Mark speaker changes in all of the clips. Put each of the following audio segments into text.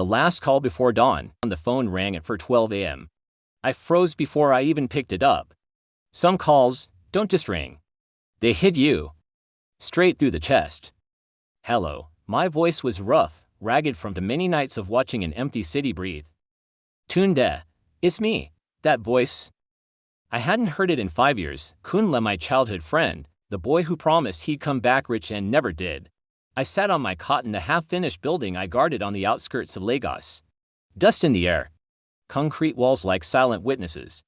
Speaker 1: The last call before dawn. The phone rang at 4:12 a.m. I froze before I even picked it up. Some calls don't just ring. They hit you straight through the chest. Hello. My voice was rough, ragged from the many nights of watching an empty city breathe. Tunde, it's me. That voice. I hadn't heard it in 5 years. Kunle, my childhood friend, the boy who promised he'd come back rich and never did. I sat on my cot in the half-finished building I guarded on the outskirts of Lagos. Dust in the air. Concrete walls like silent witnesses.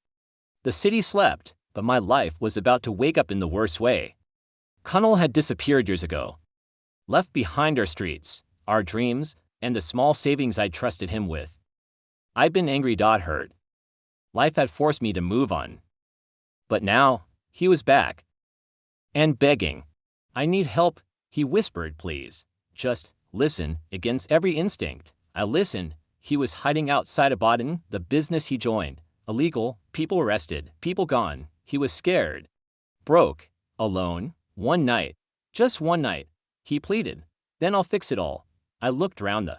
Speaker 1: The city slept, but my life was about to wake up in the worst way. Kunle had disappeared years ago. Left behind our streets, our dreams, and the small savings I'd trusted him with. I'd been angry, hurt. Life had forced me to move on. But now, he was back. And begging. I need help, he whispered, please. Just listen. Against every instinct, I listened. He was hiding outside of Baden, the business he joined. Illegal, people arrested, people gone. He was scared. Broke. Alone. One night. Just one night. He pleaded. Then I'll fix it all. I looked around the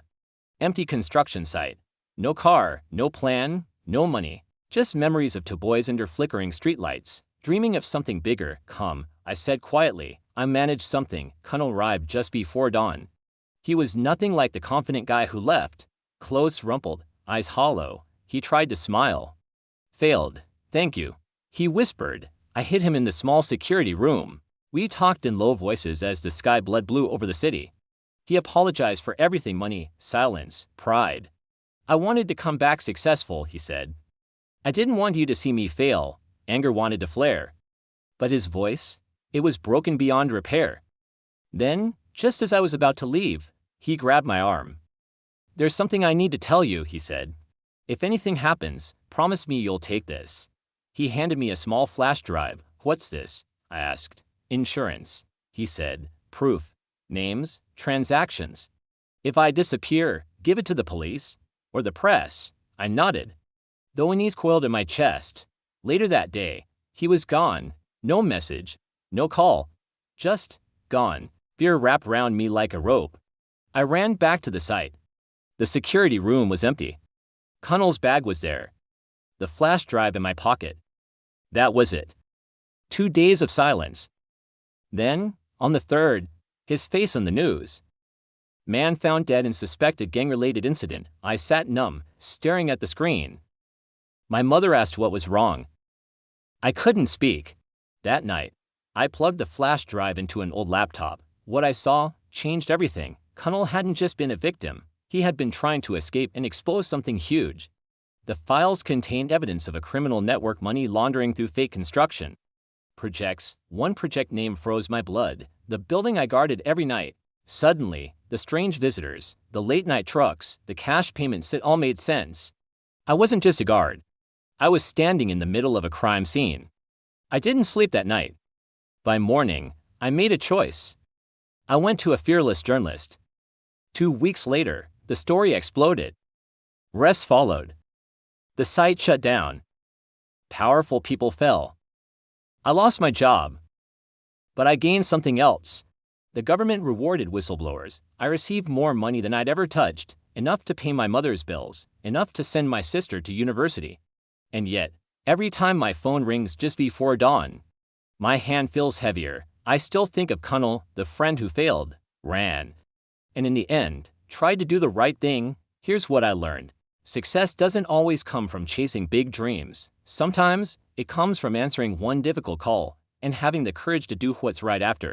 Speaker 1: empty construction site. No car, no plan, no money. Just memories of two boys under flickering streetlights, dreaming of something bigger. Come, I said quietly. I managed something. Kunle arrived just before dawn. He was nothing like the confident guy who left. Clothes rumpled, eyes hollow. He tried to smile. Failed. Thank you. He whispered. I hid him in the small security room. We talked in low voices as the sky bled blue over the city. He apologized for everything: money, silence, pride. I wanted to come back successful, he said. I didn't want you to see me fail. Anger wanted to flare. But his voice, it was broken beyond repair. Then, just as I was about to leave, he grabbed my arm. There's something I need to tell you, he said. If anything happens, promise me you'll take this. He handed me a small flash drive. What's this? I asked. Insurance, he said. Proof. Names, transactions. If I disappear, give it to the police or the press. I nodded. The knees coiled in my chest. Later that day, he was gone. No message, no call. Just gone. Fear wrapped around me like a rope. I ran back to the site. The security room was empty. Kunle's bag was there. The flash drive in my pocket. That was it. 2 days of silence. Then, on the third, his face on the news. Man found dead in suspected gang-related incident. I sat numb, staring at the screen. My mother asked what was wrong. I couldn't speak. That night, I plugged the flash drive into an old laptop. What I saw changed everything. Kunle hadn't just been a victim. He had been trying to escape and expose something huge. The files contained evidence of a criminal network, money laundering through fake construction projects. One project name froze my blood. The building I guarded every night. Suddenly, the strange visitors, the late-night trucks, the cash payments, it all made sense. I wasn't just a guard. I was standing in the middle of a crime scene. I didn't sleep that night. By morning, I made a choice. I went to a fearless journalist. 2 weeks later, the story exploded. Arrests followed. The site shut down. Powerful people fell. I lost my job. But I gained something else. The government rewarded whistleblowers. I received more money than I'd ever touched, enough to pay my mother's bills, enough to send my sister to university. And yet, every time my phone rings just before dawn, my hand feels heavier. I still think of Kunle, the friend who failed, ran, and in the end, tried to do the right thing. Here's what I learned. Success doesn't always come from chasing big dreams. Sometimes, it comes from answering one difficult call and having the courage to do what's right after.